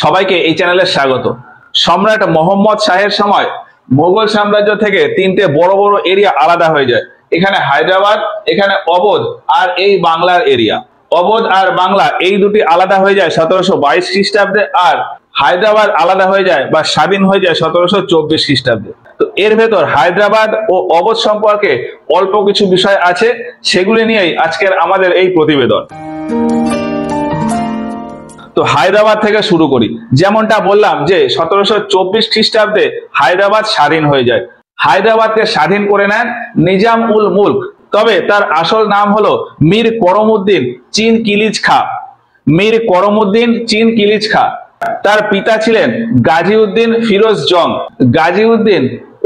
সবাইকে এই চ্যানেলে স্বাগত। সম্রাট মোহাম্মদ শাহের সময় মোগল সাম্রাজ্য থেকে তিনটে বড় বড় এরিয়া আলাদা হয়ে যায়। এখানে হায়দ্রাবাদ, এখানে অবধ আর এই বাংলার এরিয়া। অবধ আর বাংলা এই দুটি আলাদা হয়ে যায় 1722 খ্রিস্টাব্দে, আর হায়দ্রাবাদ আলাদা হয়ে যায় বা স্বাধীন হয়ে যায় 1724 খ্রিস্টাব্দে। তো এর ভেতর হায়দ্রাবাদ ও অবধ সম্পর্কে অল্প কিছু বিষয় আছে, সেগুলি নিয়েই আজকের আমাদের এই প্রতিবেদন। তো হায়দ্রাবাদ থেকে শুরু করি। যেমনটা বললাম যে 1724 খ্রিস্টাব্দে হায়দ্রাবাদ স্বাধীন হয়ে যায়। হায়দ্রাবাদকে স্বাধীন করে নেন নিজাম উল মুলক, তবে তার আসল নাম হলো মীর করমউদ্দিন চীন কিলিজ খা। মীর করমউদ্দিন চীন কিলিজ খা। তার পিতা ছিলেন গাজীউদ্দিন ফিরোজ জং। গাজীউদ্দিন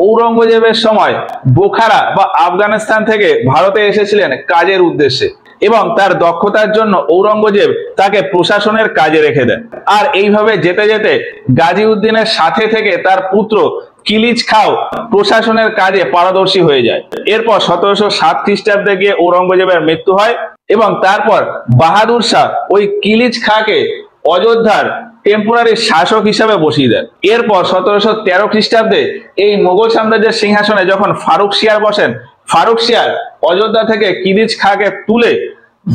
ঔরঙ্গজেবের সময় বোখারা বা আফগানিস্তান থেকে ভারতে এসেছিলেন কাজের উদ্দেশ্যে, এবং তার দক্ষতার জন্য ঔরঙ্গজেব তাকে প্রশাসনের কাজে রেখে দেন। আর এইভাবে যেতে যেতে গাজীউদ্দিনের সাথে থেকে তার পুত্র কিলিজ খাও প্রশাসনের কাজে পারদর্শী হয়ে যায়। এরপর 1707 খ্রিস্টাব্দে গিয়ে ঔরঙ্গজেবের মৃত্যু হয়, এবং তারপর বাহাদুর শাহ ওই কিলিজ খাকে অযোধ্যার টেম্পোরারি শাসক হিসাবে বসিয়ে দেন। এরপর 1713 খ্রিস্টাব্দে এই মোগল সাম্রাজ্যের সিংহাসনে যখন ফারুক শিয়ার বসেন, ফারুক শিয়ার অযোধ্যা থেকে কিলিজ খাকে তুলে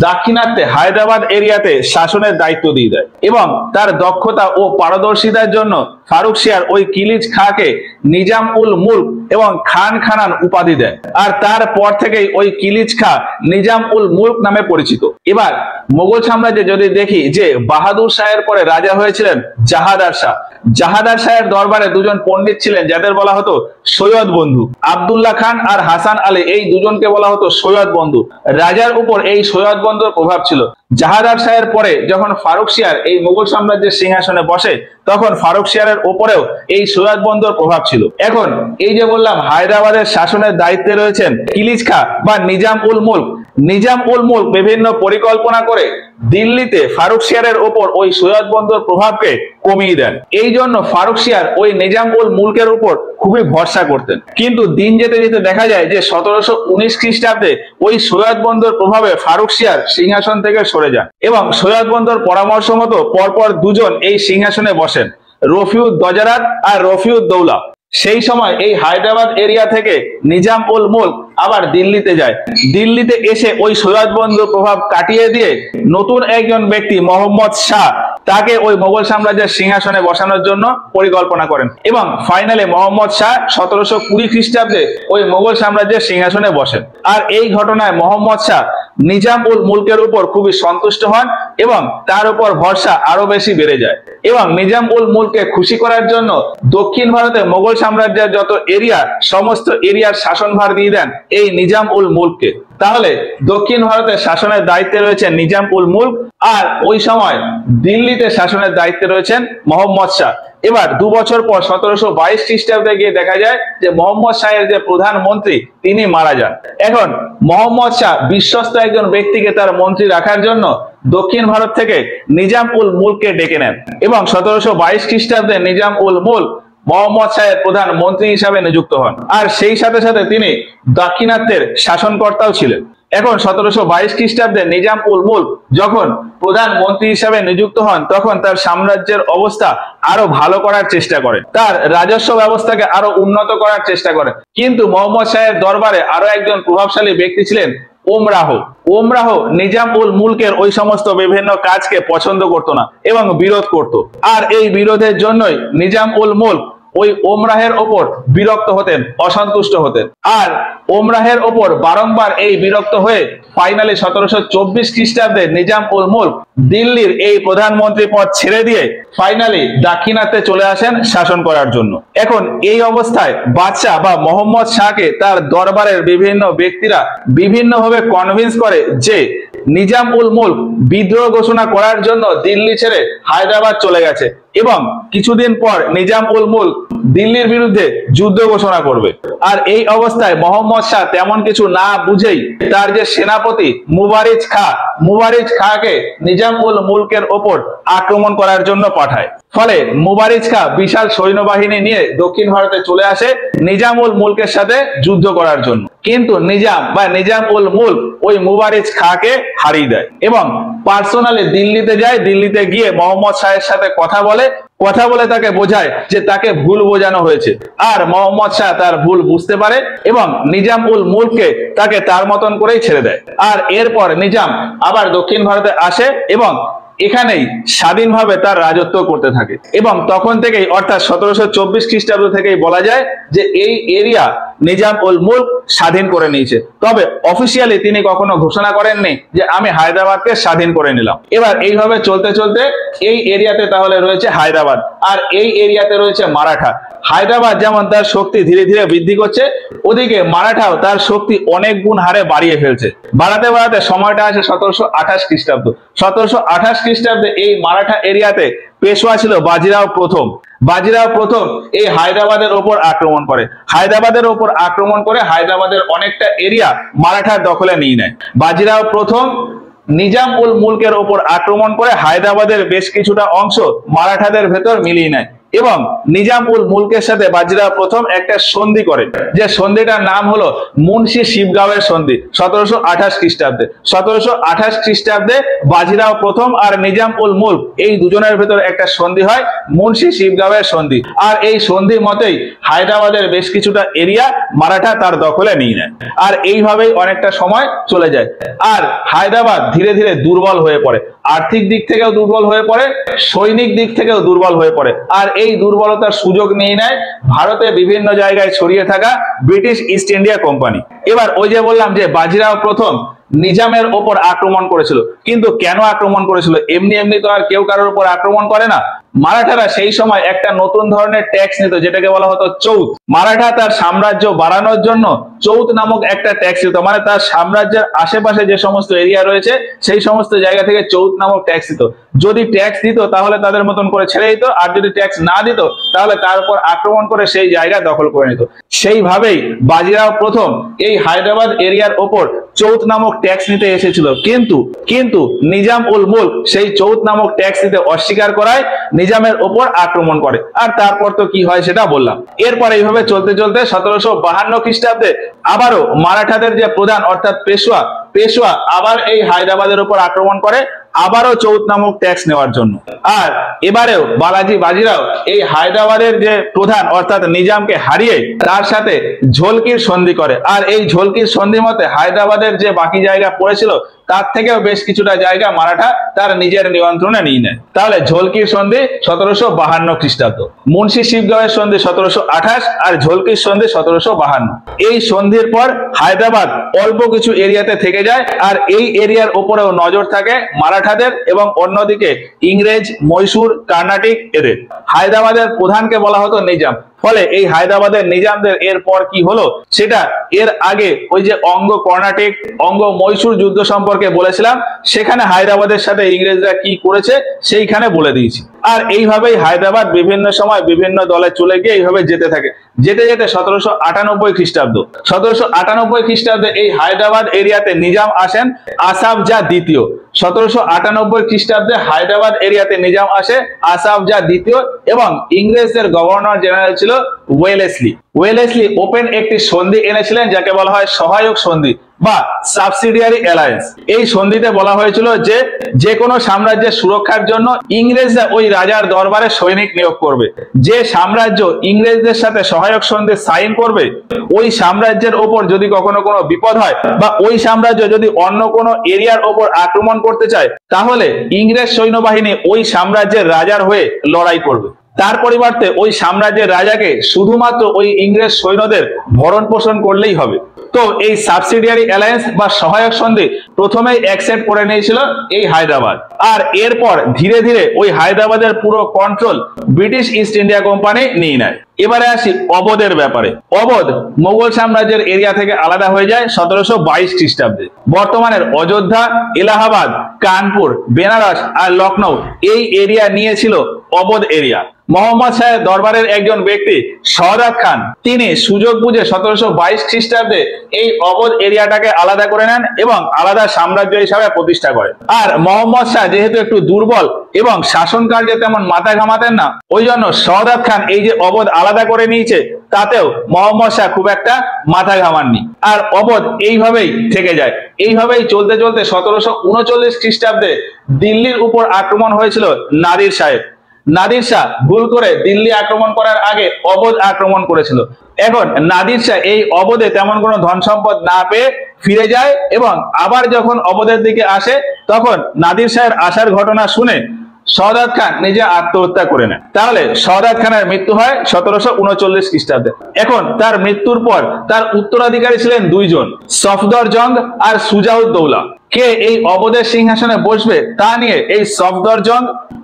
দাক্ষিণাত্যে হায়দ্রাবাদ এরিয়াতে শাসনের দায়িত্ব দিয়ে দেয়, এবং তার দক্ষতা ও পারদর্শিতার জন্য ফারুক শিয়ার ওই কিলিজ খাকে নিজাম উল মুলক এবং খান খানান উপাধি দেয়। আর তারপর থেকেই ওই কিলিজ খা নিজাম উল মুলক নামে পরিচিত। এবার মোগল সাম্রাজ্যে যদি দেখি যে বাহাদুর শাহের পরে রাজা হয়েছিলেন জাহাদার শাহ। জাহাদার শাহের দরবারে দুজন পণ্ডিত ছিলেন যাদের বলা হতো সৈয়দ বন্ধু। আব্দুল্লাহ খান আর হাসান আলী, এই দুজনকে বলা হতো সৈয়দ বন্ধু। রাজার উপর এই সৈয়দ বন্ধুর প্রভাব ছিল। জাহাদার শাহের পরে যখন ফারুক শিয়ার এই মোগল সাম্রাজ্যের সিংহাসনে বসে, তখন ফারুক শিয়ারের উপরেও এই সৈয়দ বন্ধুর প্রভাব ছিল। এখন এই যে বললাম হায়দ্রাবাদের শাসনের দায়িত্বে রয়েছেন কিলিজ খা বা নিজাম উল মুলক। নিজাম উল মুলক বিভিন্ন পরিকল্পনা করে দিল্লিতে ফারুক শিয়ারের উপর ওই সৈয়দ বন্ধুর প্রভাবকে কমিয়ে দেন। এই জন্য ফারুক শিয়ার ওই নিজাম উল মুলকের উপর খুবই ভরসা করতেন। কিন্তু দিন যেতে যেতে দেখা যায় যে 1719 খ্রিস্টাব্দে ওই সৈয়দ বন্ধুর প্রভাবে ফারুক শিয়ার সিংহাসন থেকে সরে যান, এবং সৈয়দ বন্ধুর পরামর্শ মতো পরপর দুজন এই সিংহাসনে বসেন, রফিউদ দজারাত আর রফিউদ দৌলা। সেই সময় এই হায়দ্রাবাদ এরিয়া থেকে নিজাম উল মুলক আবার দিল্লিতে যায়। দিল্লিতে এসে ওই সৈয়দ বন্ধুর প্রভাব কাটিয়ে দিয়ে নতুন একজন ব্যক্তি মোহাম্মদ শাহ, তাকে ওই মোগল সাম্রাজ্যের সিংহাসনে বসানোর জন্য পরিকল্পনা করেন, এবং ফাইনালে মোহাম্মদ শাহ 1720 খ্রিস্টাব্দে ওই মোগল সাম্রাজ্যের সিংহাসনে বসেন। আর এই ঘটনায় মোহাম্মদ শাহ নিজাম উল মুলকের উপর খুবই সন্তুষ্ট হন, এবং তার উপর ভরসা আরো বেশি বেড়ে যায়, এবং নিজাম উল মুলককে খুশি করার জন্য দক্ষিণ ভারতে মোগল সাম্রাজ্যের যত এরিয়া, সমস্ত এরিয়ার শাসনভার দিয়ে দেন এই নিজাম উল মুলককে। তাহলে দক্ষিণ ভারতের শাসনের দায়িত্বে রয়েছেন নিজাম উল মুলক, আর ওই সময় দিল্লিতে শাসনের দায়িত্বে রয়েছেন মোহাম্মদ শাহ। এবার 2 বছর পর 1722 খ্রিস্টাব্দে গিয়ে দেখা যায় যে মোহাম্মদ শাহের যে প্রধানমন্ত্রী তিনি মারা যান। এখন মোহাম্মদ শাহ বিশ্বস্ত একজন ব্যক্তিকে তার মন্ত্রী রাখার জন্য দক্ষিণ ভারত থেকে নিজাম উল মুলককে ডেকে নেন, এবং 1722 খ্রিস্টাব্দে নিজাম উল মুলক মোহাম্মদ শাহের প্রধান মন্ত্রী হিসাবে নিযুক্ত হন, আর সেই সাথে সাথে তিনি দাক্ষিণাত্যের শাসনকর্তাও ছিলেন। এখন 1722 খ্রিস্টাব্দে নিজাম উল মুলক যখন প্রধান মন্ত্রী হিসাবে নিযুক্ত হন, তখন তার সাম্রাজ্যের অবস্থা আরো ভালো করার চেষ্টা করেন, তার রাজস্ব ব্যবস্থাকে আরো উন্নত করার চেষ্টা করেন। কিন্তু মোহাম্মদ শাহের দরবারে আরো একজন প্রভাবশালী ব্যক্তি ছিলেন ওমরাহ। ওমরাহ নিজাম উল মুলকের ওই সমস্ত বিভিন্ন কাজকে পছন্দ করত না এবং বিরোধ করত, আর এই বিরোধের জন্যই নিজাম উল মুলক ওই ওমরাহের ওপর বিরক্ত হতেন, অসন্তুষ্ট হতেন। আর ওমরাহের ওপর বারংবার এই বিরক্ত হয়ে ফাইনালি 1724 খ্রিস্টাব্দে নিজাম উল মুলক দিল্লির এই প্রধানমন্ত্রী পদ ছেড়ে দিয়ে ফাইনালি দাক্ষিণাত্যে চলে আসেন শাসন করার জন্য। এখন এই অবস্থায় বাদশাহ বা মোহাম্মদ শাহকে তার দরবারের বিভিন্ন ব্যক্তিরা বিভিন্নভাবে কনভিন্স করে যে নিজাম উল মুলক বিদ্রোহ ঘোষণা করার জন্য দিল্লি ছেড়ে হায়দ্রাবাদ চলে গেছে, এবং কিছুদিন পর নিজাম উল মুলক দিল্লির বিরুদ্ধে যুদ্ধ ঘোষণা করবে। আর এই অবস্থায় মোহাম্মদ শাহ তেমন কিছু না বুঝেই তার যে সেনাপতি মুবারিজ খাকে নিজাম উল মুলকের ওপর আক্রমণ করার জন্য পাঠায়। ফলে মুবারিজ খা বিশাল সৈন্যবাহিনী নিয়ে দক্ষিণ ভারতে চলে আসে নিজাম উল মুলকের সাথে যুদ্ধ করার জন্য। কিন্তু নিজাম বা নিজাম উল মুলক ওই মুবারিজ খাঁকে হারিয়ে দেয় এবং পার্সোনালি দিল্লিতে যায়। দিল্লিতে গিয়ে মোহাম্মদ শাহের সাথে কথা বলে তাকে বোঝায় যে তাকে ভুল বোঝানো হয়েছে। আর মোহাম্মদ শাহ তার ভুল বুঝতে পারে এবং নিজাম উল মুলককে তাকে তার মতন করেই ছেড়ে দেয়। আর এরপর নিজাম আবার দক্ষিণ ভারতে আসে এবং এখানেই স্বাধীনভাবে তার রাজত্ব করতে থাকে এবং তখন থেকেই অর্থাৎ 1724 খ্রিস্টাব্দ থেকেই বলা যায় যে এই এরিয়া নিজাম উল মুলক স্বাধীন করে নিয়েছে। তবে অফিসিয়ালি তিনি কখনো ঘোষণা করেননি যে আমি হায়দ্রাবাদকে স্বাধীন করে নিলাম। এবার এইভাবে চলতে চলতে এই এরিয়াতে তাহলে রয়েছে হায়দ্রাবাদ আর এই এরিয়াতে রয়েছে মারাঠা। হায়দ্রাবাদ যেমন তার শক্তি ধীরে ধীরে বৃদ্ধি করছে, ওদিকে মারাঠাও তার শক্তি অনেক গুণ হারে বাড়িয়ে ফেলছে। বাড়াতে বাড়াতে সময়টা আছে 1728 খ্রিস্টাব্দ। 1728 খ্রিস্টাব্দে এই মারাঠা এরিয়াতে পেশোয়া ছিল বাজিরাও প্রথম। বাজিরাও প্রথম এই হায়দ্রাবাদের ওপর আক্রমণ করে। হায়দ্রাবাদের অনেকটা এরিয়া মারাঠার দখলে নিয়ে নেয়। বাজিরাও প্রথম নিজাম উল মুলকের ওপর আক্রমণ করে হায়দ্রাবাদের বেশ কিছুটা অংশ মারাঠাদের ভেতর মিলিয়ে নেয় এবং নিজাম উল মুলকের সাথে বাজিরাও প্রথম একটা সন্ধি করে, যে সন্ধিটার নাম হলো মুন্সি শিবগাঁওয়ের সন্ধি। 1728 খ্রিস্টাব্দে 1728 খ্রিস্টাব্দে বাজিরাও প্রথম আর নিজাম উল মুলক এই দুজনের ভেতর একটা সন্ধি হয়, মুন্সি শিবগাঁওয়ের সন্ধি। আর এই সন্ধি মতেই হায়দ্রাবাদের বেশ কিছুটা এরিয়া মারাঠা তার দখলে নিয়ে নেয়। আর এইভাবেই অনেকটা সময় চলে যায় আর হায়দ্রাবাদ ধীরে ধীরে দুর্বল হয়ে পড়ে। আর্থিক দিক থেকেও দুর্বল হয়ে পড়ে, সৈনিক দিক থেকেও দুর্বল হয়ে পড়ে। আর এই দুর্বলতার সুযোগ নিয়ে নেয় ভারতে বিভিন্ন জায়গায় ছড়িয়ে থাকা ব্রিটিশ ইস্ট ইন্ডিয়া কোম্পানি। এবার ওই যে বললাম যে বাজিরাও প্রথম নিজামের ওপর আক্রমণ করেছিল, কিন্তু কেন আক্রমণ করেছিল? এমনি এমনি তো আর কেউ কারোর উপর আক্রমণ করে না। মারাঠারা সেই সময় একটা নতুন ধরনের ট্যাক্স নিত, যেটাকে বলা হতো চৌথ। মারাঠা তার সাম্রাজ্য বাড়ানোর জন্য চৌথ নামক একটা ট্যাক্স দিত, মানে তার সাম্রাজ্যের আশেপাশে যে সমস্ত এরিয়া রয়েছে সেই সমস্ত জায়গা থেকে চৌথ নামক ট্যাক্স দিত। যদি ট্যাক্স দিত তাহলে তাদের মতন করে ছেড়ে দিত, আর যদি ট্যাক্স না দিত তাহলে তার উপর আক্রমণ করে সেই জায়গা দখল করে নিত। সেইভাবেই বাজিরাও প্রথম এই হায়দ্রাবাদ এরিয়ার ওপর চৌথ নামক ট্যাক্স নিতে এসেছিল, কিন্তু নিজাম উল মুলক সেই চৌথ নামক ট্যাক্স দিতে অস্বীকার করায় নিজামের ওপর আক্রমণ করে। আর তারপর তো কি হয় সেটা বললাম। এরপর এইভাবে চলতে চলতে 1752 খ্রিস্টাব্দে আবারও মারাঠাদের যে প্রধান অর্থাৎ পেশোয়া আবার এই হায়দ্রাবাদের উপর আক্রমণ করে, আবারও চৌথ নামক ট্যাক্স নেওয়ার জন্য। আর এবারেও বালাজি বাজিরাও এই হায়দ্রাবাদের যে প্রধান অর্থাৎ নিজামকে হারিয়ে তার সাথে ঝোলকির সন্ধি করে। আর এই ঝোলকির সন্ধি মতে হায়দ্রাবাদের যে বাকি জায়গা পড়েছিল তার থেকেও বেশ কিছুটা জায়গা মারাঠা তার নিজের নিয়ন্ত্রণে নিয়ে নেয়। তাহলে ঝোলকির সন্ধি 1752 খ্রিস্টাব্দ, মুন্সি শিবগাঁওয়ের সন্ধি 1728 আর ঝোলকির সন্ধি 1752। এই সন্ধির পর হায়দ্রাবাদ অল্প কিছু এরিয়াতে থেকে যায় আর এই এরিয়ার উপরেও নজর থাকে মারাঠাদের এবং অন্যদিকে ইংরেজ, মহীশূর, কর্ণাটিক এদের। হায়দ্রাবাদের প্রধানকে বলা হতো নিজাম। ফলে এই হায়দ্রাবাদের নিজামদের এরপর কি হলো সেটা এর আগে ওই যে অঙ্গ কর্ণাটিক, অঙ্গ মহীশূর যুদ্ধ সম্পর্কে বলেছিলাম, সেখানে হায়দ্রাবাদের সাথে ইংরেজরা কি করেছে সেইখানে বলে দিয়েছি। আর এইভাবেই হায়দ্রাবাদ বিভিন্ন সময় বিভিন্ন দলে চলে গিয়ে এইভাবে যেতে থাকে। যেতে 1798 খ্রিস্টাব্দ 1798 খ্রিস্টাব্দে এই হায়দ্রাবাদ এরিয়াতে নিজাম আসেন আসাফ জাহ দ্বিতীয়। 1798 খ্রিস্টাব্দে হায়দ্রাবাদ এরিয়াতে নিজাম আসে আসাফ জাহ দ্বিতীয় এবং ইংরেজদের গভর্নর জেনারেল ছিল ওয়েলেসলি। ওপেন একটি সন্ধি এনেছিলেন যাকে বলা হয় সহায়ক সন্ধি বা সাবসিডিয়ারি অ্যালায়েন্স। এই সন্ধিতে বলা হয়েছিল যে কোনো সাম্রাজ্যের সুরক্ষার জন্য ইংরেজরা ওই রাজার দরবারে সৈনিক নিয়োগ করবে। যে সাম্রাজ্য ইংরেজদের সাথে সহায়ক সন্ধি সাইন করবে ওই সাম্রাজ্যের ওপর যদি কখনো কোনো বিপদ হয় বা ওই সাম্রাজ্য যদি অন্য কোনো এরিয়ার ওপর আক্রমণ করতে চায় তাহলে ইংরেজ সৈন্যবাহিনী ওই সাম্রাজ্যের রাজার হয়ে লড়াই করবে। তার পরিবর্তে ওই সাম্রাজ্যের রাজাকে শুধুমাত্র ওই ইংরেজ সৈন্যদের ভরণ পোষণ করলেই হবে। তো এই সাবসিডিয়ারি অ্যালায়েন্স বা সহায়ক সন্ধি প্রথমেই অ্যাকসেপ্ট করে নিয়েছিল এই হায়দ্রাবাদ। আর এরপর ধীরে ধীরে ওই হায়দ্রাবাদের পুরো control British east India company নিয়ে নেয়। এবারে আসি অবধের ব্যাপারে। অবধ মোগল সাম্রাজ্যের এরিয়া থেকে আলাদা হয়ে যায় 1722 খ্রিস্টাব্দে। বর্তমানের অযোধ্যা, এলাহাবাদ, কানপুর, বেনারস আর লখনৌ এই এরিয়া নিয়েছিল অবধ এরিয়া। মোহাম্মদ শাহের দরবারের একজন ব্যক্তি শওকত খান তিনি সুযোগ বুঝে 1722 খ্রিস্টাব্দে এই অবধ এরিয়াটাকে আলাদা করে নেন এবং আলাদা সাম্রাজ্য হিসাবে প্রতিষ্ঠা করেন। আর মোহাম্মদ শাহ যেহেতু একটু দুর্বল এবং শাসন কার্যে তেমন মাথা ঘামাতেন না, ওই জন্য শওকত খান এই যে অবধ আলাদা আলাদা করে নিয়েছে, তাতেও মোহাম্মদ শাহ খুব একটা মাথা ঘামাননি। আর অবধ এইভাবেই থেকে যায়। এইভাবেই চলতে চলতে 1739 খ্রিস্টাব্দে দিল্লির উপর আক্রমণ হয়েছিল নাদির শাহের। নাদির শাহ ভুল করে দিল্লি আক্রমণ করার আগে অবধ আক্রমণ করেছিল। এখন নাদির শাহ এই অবধে তেমন কোনো ধন সম্পদ না পেয়ে ফিরে যায় এবং আবার যখন অবধের দিকে আসে তখন নাদির শাহের আসার ঘটনা শুনে সাউদাত খান নিজে আত্মহত্যা করে নেয়। তাহলে সাউদাত খানের মৃত্যু হয় 1739 খ্রিস্টাব্দে। এখন তার মৃত্যুর পর তার উত্তরাধিকারী ছিলেন দুইজন, সফদরজং আর সুজাউদ্দৌলা। কে এই অবধের সিংহাসনে বসবে তা নিয়ে এই সফদরজং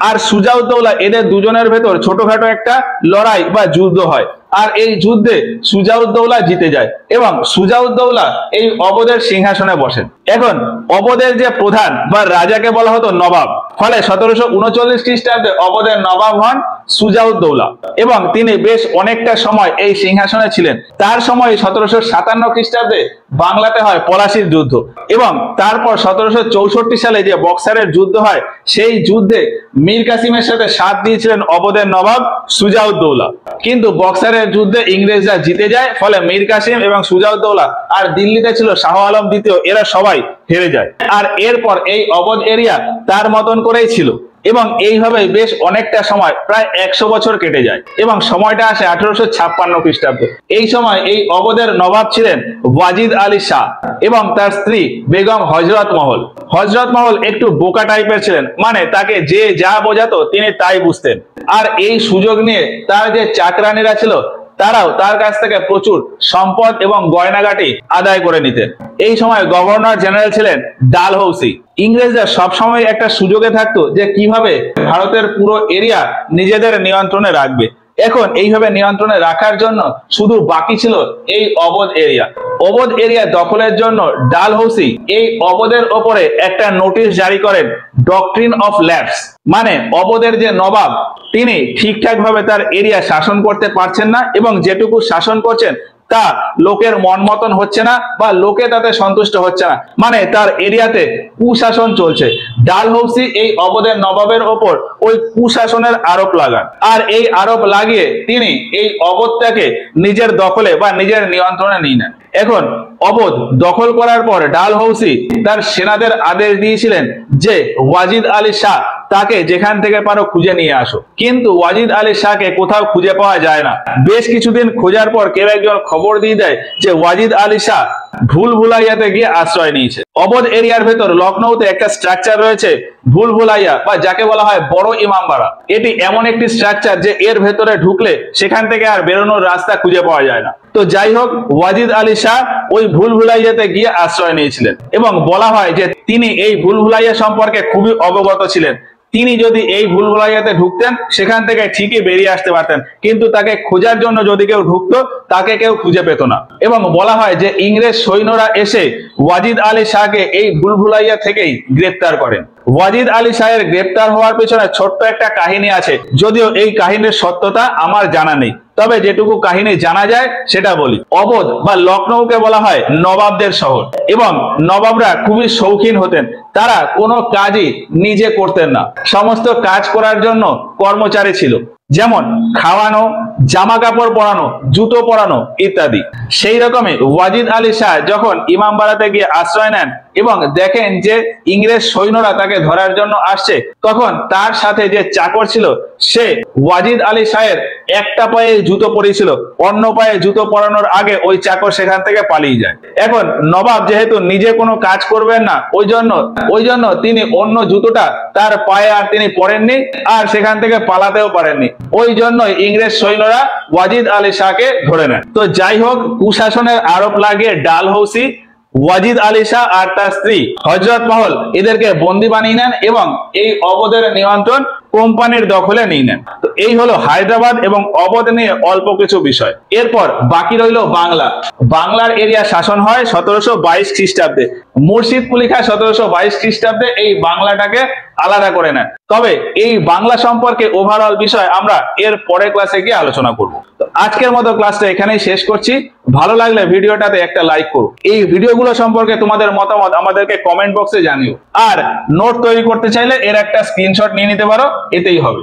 আর সুজাউদ্দৌলা এদের দুজনের ভেতর ছোটখাটো একটা লড়াই বা যুদ্ধ হয়। আর এই যুদ্ধে সুজাউদ্দৌলা জিতে যায় এবং সুজাউদ্দৌলা এই অবধের সিংহাসনে বসেন। এখন অবধের যে প্রধান বা রাজাকে বলা হতো নবাব, ফলে 1739 খ্রিস্টাব্দে অবধের নবাব হন সুজাউদ্দৌলা এবং তিনি বেশ অনেকটা সময় এই সিংহাসনে ছিলেন। তার সময় 1757 খ্রিস্টাব্দে বাংলাতে হয় পলাশির যুদ্ধ এবং তারপর 1764 সালে যে বক্সারের যুদ্ধ হয়, সেই যুদ্ধে মীর কাসিমের সাথে সাথ দিয়েছিলেন অবধের নবাব সুজাউদ্দৌলা। কিন্তু বক্সারের যুদ্ধে ইংরেজরা জিতে যায়, ফলে মীর কাসিম এবং সুজাউদ্দৌলা আর দিল্লিতে ছিল শাহ আলম দ্বিতীয়, এরা সবাই হেরে যায়। আর এরপর এই অবধ এরিয়া তার মতন করেই ছিল এবং এইভাবে বেশ অনেকটা সময় প্রায় 100 বছর কেটে যায় এবং সময়টা আসে 1856 খ্রিস্টাব্দে। এই সময় এই অবধের নবাব ছিলেন ওয়াজিদ আলী শাহ এবং তার স্ত্রী বেগম হযরত মহল। হযরত মহল একটু বোকা টাইপের ছিলেন, মানে তাকে যে যা বোঝাতো তিনি তাই বুঝতেন। আর এই সুযোগ নিয়ে তার যে চাকরানীরা ছিল তারাও তার কাছ থেকে প্রচুর সম্পদ এবং গয়নাগাটি আদায় করে নিতেন। এই সময় গভর্নর জেনারেল ছিলেন ডালহৌসি। ইংরেজরা সবসময় একটা সুযোগে থাকতো যে কিভাবে ভারতের পুরো এরিয়া নিজেদের নিয়ন্ত্রণে রাখবে। এখন এইভাবে নিয়ন্ত্রণে রাখার জন্য শুধু বাকি ছিল এই অবধ এরিয়া। অবধ এরিয়া দখলের জন্য ডালহৌসি এই অবধের ওপরে একটা নোটিশ জারি করেন, ডক্ট্রিন অফ ল্যাপস। মানে অবধের যে নবাব তিনি ঠিকঠাক ভাবে তার এরিয়া শাসন করতে পারছেন না এবং যেটুকু শাসন করছেন তা লোকের মন মতন হচ্ছে না বা লোকে তাতে সন্তুষ্ট হচ্ছে না, মানে তার এরিয়াতে কুশাসন চলছে। ডালহৌসি এই অবধের নবাবের ওপর ওই কুশাসনের আরোপ লাগান আর এই আরোপ লাগিয়ে তিনি এই অবধটাকে নিজের দখলে বা নিজের নিয়ন্ত্রণে নিয়ে নেন। এখন অবধ দখল করার পর ডালহৌসি তার সেনাদের আদেশ দিয়েছিলেন যে ওয়াজিদ আলী শাহ তাকে যেখান থেকে পারো খুঁজে নিয়ে আসো, কিন্তু ওয়াজিদ আলী শাহকে কোথাও খুঁজে পাওয়া যায় না। বেশ কিছুদিন খোঁজার পর কেউ একজন খবর দিয়ে দেয় যে ওয়াজিদ আলী শাহ ভুলভুলাইয়াতে গিয়ে আশ্রয় নিয়েছে। অবধ এরিয়ার ভেতর লখনৌতে একটা স্ট্রাকচার রয়েছে ভুলভুলাইয়া বা যাকে বলা হয় বড় ইমামবাড়া। এটি এমন একটি স্ট্রাকচার যে এর ভেতরে ঢুকলে সেখান থেকে আর বেরোনোর রাস্তা খুঁজে পাওয়া যায় না। তো যাই হোক, ওয়াজিদ আলী শাহ ওই ভুলভুলাইয়াতে গিয়ে আশ্রয় নিয়েছিলেন এবং বলা হয় যে তিনি এই ভুলভুলাইয়া সম্পর্কে খুবই অবগত ছিলেন। তিনি যদি এই ভুলভুলাইয়াতে ঢুকতেন সেখান থেকে ঠিকই বেরিয়ে আসতে পারতেন, কিন্তু তাকে খোঁজার জন্য যদি কেউ ঢুকতো তাকে কেউ খুঁজে পেত না। এবং বলা হয় যে ইংরেজ সৈন্যরা এসে ওয়াজিদ আলী শাহকে এই ভুলভুলাইয়া থেকেই গ্রেপ্তার করেন। ওয়াজিদ আলী শাহের গ্রেপ্তার হওয়ার পেছনে ছোট্ট একটা কাহিনী আছে, যদিও এই কাহিনীর সত্যতা আমার জানা নেই, তবে যেটুকু কাহিনী জানা যায় সেটা বলি। অবধ বা লখনৌকে বলা হয় নবাবদের শহর এবং নবাবরা খুবই শৌখিন হতেন। তারা কোনো কাজই নিজে করতেন না, সমস্ত কাজ করার জন্য কর্মচারী ছিল, যেমন খাওয়ানো, জামা কাপড় পরানো, জুতো পরানো ইত্যাদি। সেই রকমই ওয়াজিদ আলী শাহ যখন ইমামবাড়াতে গিয়ে আশ্রয় নেন এবং দেখেন যে ইংরেজ সৈন্যরা তাকে ধরার জন্য আসছে, তখন তার সাথে যে চাকর ছিল সে ওয়াজিদ আলী শাহের একটা পায়ে জুতো পরিয়েছিল, অন্য পায়ে জুতো পরানোর আগে ওই চাকর সেখান থেকে পালিয়ে যায়। এখন নবাব যেহেতু নিজে কোনো কাজ করবেন না, ওই জন্য তিনি অন্য জুতোটা তার পায়ে আর তিনি পরেননি আর সেখান থেকে পালাতেও পারেননি। ওই জন্য ইংরেজ সৈন্যরা ওয়াজিদ আলী শাহকে ধরে নেন। তো যাই হোক, কুশাসনের আরোপ লাগিয়ে ডালহৌসি ওয়াজিদ আলী শাহ আর তার স্ত্রী হযরত মহল এদেরকে বন্দী বানিয়ে নেন এবং এই অবধের নিয়ন্ত্রণ কোম্পানির দখলে নিয়ে নেন। তো এই হলো হায়দ্রাবাদ এবং অবধ নিয়ে অল্প কিছু বিষয়। এরপর বাকি রইল বাংলা। বাংলার এরিয়া শাসন হয় 1722 খ্রিস্টাব্দে। মুর্শিদ কুলি খাঁ 1722 খ্রিস্টাব্দে এই বাংলাটাকে আলাদা করে নেন। তবে এই বাংলা সম্পর্কে ওভারঅল বিষয় আমরা এর পরের ক্লাসে গিয়ে আলোচনা করব। তো আজকের মতো ক্লাসটা এখানেই শেষ করছি। ভালো লাগলে ভিডিওটাতে একটা লাইক করো। এই ভিডিওগুলো সম্পর্কে তোমাদের মতামত আমাদেরকে কমেন্ট বক্সে জানিও। আর নোট তৈরি করতে চাইলে এর একটা স্ক্রিনশট নিয়ে নিতে পারো, এতেই হবে।